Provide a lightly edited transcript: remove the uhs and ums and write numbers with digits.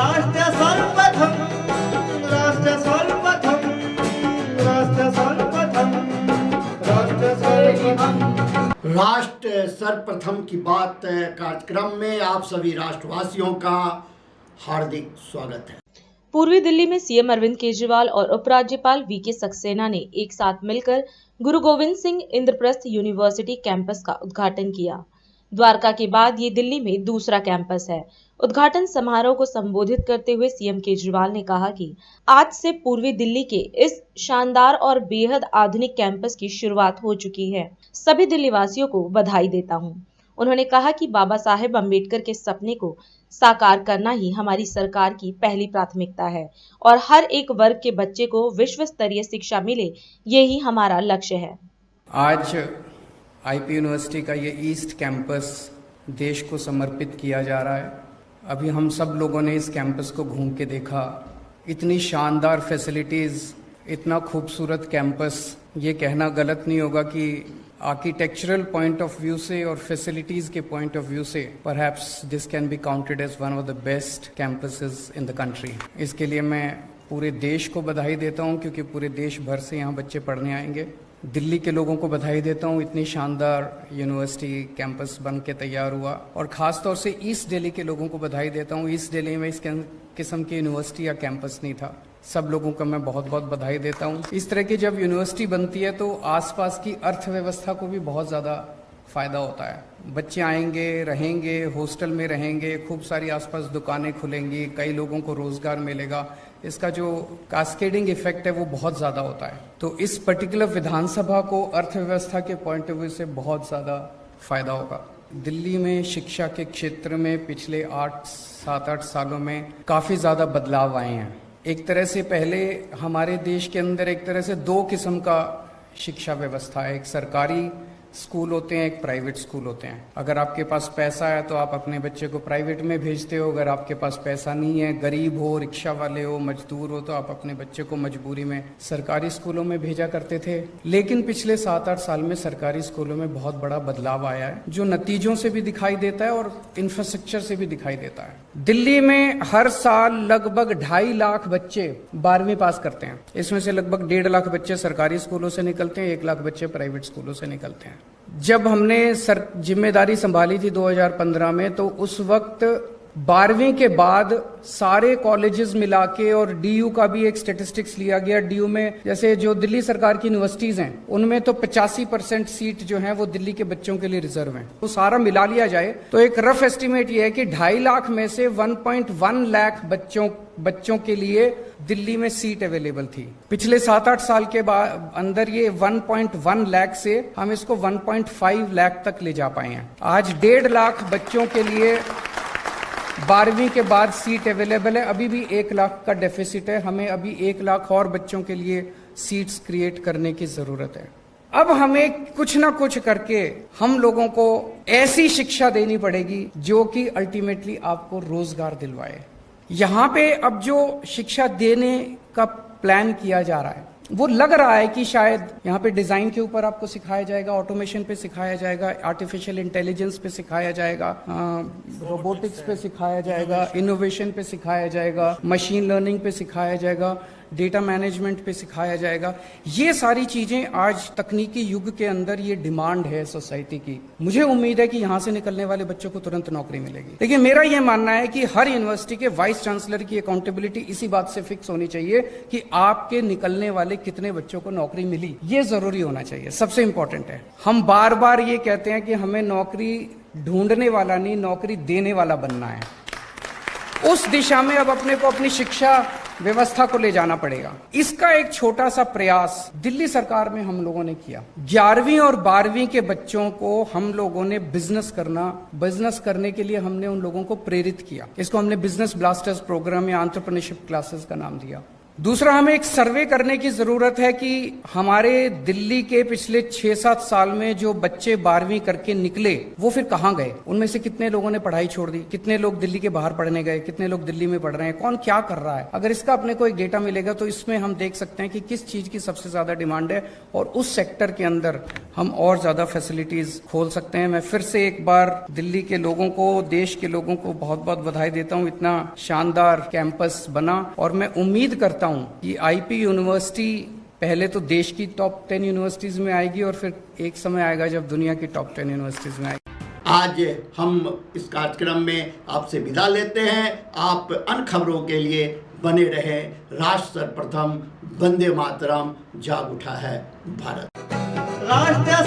राष्ट्र सर्वप्रथम, राष्ट्र सर्वप्रथम, राष्ट्र सर्वप्रथम, राष्ट्र सर्वप्रथम। राष्ट्र सर्वप्रथम की बात कार्यक्रम में आप सभी राष्ट्रवासियों का हार्दिक स्वागत है। पूर्वी दिल्ली में सीएम अरविंद केजरीवाल और उपराज्यपाल वीके सक्सेना ने एक साथ मिलकर गुरु गोविंद सिंह इंद्रप्रस्थ यूनिवर्सिटी कैंपस का उद्घाटन किया। द्वारका के बाद ये दिल्ली में दूसरा कैंपस है। उद्घाटन समारोह को संबोधित करते हुए सीएम केजरीवाल ने कहा कि आज से पूर्वी दिल्ली के इस शानदार और बेहद आधुनिक कैंपस की शुरुआत हो चुकी है। सभी दिल्ली वासियों को बधाई देता हूं। उन्होंने कहा कि बाबा साहेब अम्बेडकर के सपने को साकार करना ही हमारी सरकार की पहली प्राथमिकता है और हर एक वर्ग के बच्चे को विश्व स्तरीय शिक्षा मिले, यही हमारा लक्ष्य है। आज आईपी यूनिवर्सिटी का ये ईस्ट कैंपस देश को समर्पित किया जा रहा है। अभी हम सब लोगों ने इस कैंपस को घूम के देखा। इतनी शानदार फैसिलिटीज़, इतना खूबसूरत कैंपस, ये कहना गलत नहीं होगा कि आर्किटेक्चरल पॉइंट ऑफ व्यू से और फैसिलिटीज़ के पॉइंट ऑफ व्यू से perhaps this can be counted as one of the best campuses in the country. इसके लिए मैं पूरे देश को बधाई देता हूँ, क्योंकि पूरे देश भर से यहाँ बच्चे पढ़ने आएंगे। दिल्ली के लोगों को बधाई देता हूँ, इतनी शानदार यूनिवर्सिटी कैंपस बन के तैयार हुआ। और ख़ास तौर से ईस्ट दिल्ली के लोगों को बधाई देता हूँ। ईस्ट दिल्ली में इस किस्म की यूनिवर्सिटी या कैंपस नहीं था। सब लोगों को मैं बहुत बहुत बधाई देता हूँ। इस तरह की जब यूनिवर्सिटी बनती है तो आसपास की अर्थव्यवस्था को भी बहुत ज़्यादा फ़ायदा होता है। बच्चे आएंगे, रहेंगे, हॉस्टल में रहेंगे, खूब सारी आसपास दुकानें खुलेंगी, कई लोगों को रोज़गार मिलेगा। इसका जो कास्केडिंग इफेक्ट है वो बहुत ज़्यादा होता है। तो इस पर्टिकुलर विधानसभा को अर्थव्यवस्था के पॉइंट ऑफ व्यू से बहुत ज़्यादा फ़ायदा होगा। दिल्ली में शिक्षा के क्षेत्र में पिछले 7-8 सालों में काफ़ी ज़्यादा बदलाव आए हैं। एक तरह से पहले हमारे देश के अंदर एक तरह से दो किस्म का शिक्षा व्यवस्था है। एक सरकारी स्कूल होते हैं, एक प्राइवेट स्कूल होते हैं। अगर आपके पास पैसा है तो आप अपने बच्चे को प्राइवेट में भेजते हो। अगर आपके पास पैसा नहीं है, गरीब हो, रिक्शा वाले हो, मजदूर हो, तो आप अपने बच्चे को मजबूरी में सरकारी स्कूलों में भेजा करते थे। लेकिन पिछले 7-8 साल में सरकारी स्कूलों में बहुत बड़ा बदलाव आया है, जो नतीजों से भी दिखाई देता है और इंफ्रास्ट्रक्चर से भी दिखाई देता है। दिल्ली में हर साल लगभग 2.5 लाख बच्चे 12वीं पास करते हैं। इसमें से लगभग 1.5 लाख बच्चे सरकारी स्कूलों से निकलते हैं, 1 लाख बच्चे प्राइवेट स्कूलों से निकलते हैं। जब हमने जिम्मेदारी संभाली थी 2015 में, तो उस वक्त 12वीं के बाद सारे कॉलेजेस मिला के और डीयू का भी एक स्टेटिस्टिक्स लिया गया। डीयू में जैसे जो दिल्ली सरकार की यूनिवर्सिटीज हैं उनमें तो 85% सीट जो हैं वो दिल्ली के बच्चों के लिए रिजर्व हैं। तो सारा मिला लिया जाए तो एक रफ एस्टिमेट ये है कि 2.5 लाख में से 1.1 लाख बच्चों के लिए दिल्ली में सीट अवेलेबल थी। पिछले 7-8 साल के बाद अंदर ये 1.1 लाख से हम इसको 1.5 लाख तक ले जा पाए हैं। आज 1.5 लाख बच्चों के लिए 12वीं के बाद सीट अवेलेबल है। अभी भी 1 लाख का डेफिसिट है। हमें अभी 1 लाख और बच्चों के लिए सीट्स क्रिएट करने की जरूरत है। अब हमें कुछ ना कुछ करके हम लोगों को ऐसी शिक्षा देनी पड़ेगी जो कि अल्टीमेटली आपको रोजगार दिलवाए। यहाँ पे अब जो शिक्षा देने का प्लान किया जा रहा है वो लग रहा है कि शायद यहाँ पे डिजाइन के ऊपर आपको सिखाया जाएगा, ऑटोमेशन पे सिखाया जाएगा, आर्टिफिशियल इंटेलिजेंस पे सिखाया जाएगा, रोबोटिक्स पे सिखाया जाएगा, इनोवेशन पे सिखाया जाएगा, मशीन लर्निंग पे सिखाया जाएगा, डेटा मैनेजमेंट पे सिखाया जाएगा। ये सारी चीजें आज तकनीकी युग के अंदर ये डिमांड है सोसाइटी की। मुझे उम्मीद है कि यहाँ से निकलने वाले बच्चों को तुरंत नौकरी मिलेगी। लेकिन मेरा ये मानना है कि हर यूनिवर्सिटी के वाइस चांसलर की अकाउंटेबिलिटी इसी बात से फिक्स होनी चाहिए कि आपके निकलने वाले कितने बच्चों को नौकरी मिली, ये जरूरी होना चाहिए। सबसे इंपॉर्टेंट है। हम बार बार ये कहते हैं कि हमें नौकरी ढूंढने वाला नहीं, नौकरी देने वाला बनना है। उस दिशा में अब अपने को अपनी शिक्षा व्यवस्था को ले जाना पड़ेगा। इसका एक छोटा सा प्रयास दिल्ली सरकार में हम लोगों ने किया। 11वीं और 12वीं के बच्चों को हम लोगों ने बिजनेस करने के लिए हमने उन लोगों को प्रेरित किया। इसको हमने बिजनेस ब्लास्टर्स प्रोग्राम या एंटरप्रेन्योरशिप क्लासेस का नाम दिया। दूसरा, हमें एक सर्वे करने की जरूरत है कि हमारे दिल्ली के पिछले 6-7 साल में जो बच्चे 12वीं करके निकले वो फिर कहाँ गए, उनमें से कितने लोगों ने पढ़ाई छोड़ दी, कितने लोग दिल्ली के बाहर पढ़ने गए, कितने लोग दिल्ली में पढ़ रहे हैं, कौन क्या कर रहा है। अगर इसका अपने को एक डेटा मिलेगा तो इसमें हम देख सकते हैं कि किस चीज की सबसे ज्यादा डिमांड है और उस सेक्टर के अंदर हम और ज्यादा फैसिलिटीज खोल सकते हैं। मैं फिर से एक बार दिल्ली के लोगों को, देश के लोगों को बहुत बहुत बधाई देता हूं, इतना शानदार कैंपस बना और मैं उम्मीद करता हूं कि आईपी यूनिवर्सिटी पहले तो देश की टॉप 10 यूनिवर्सिटीज में आएगी और फिर एक समय आएगा जब दुनिया की टॉप 10 यूनिवर्सिटीज में आएगी। आज हम इस कार्यक्रम में आपसे विदा लेते हैं। आप अन्य खबरों के लिए बने रहे। राष्ट्र सर्वप्रथम, वंदे मातरम, जाग उठा है भारत। राष्ट्र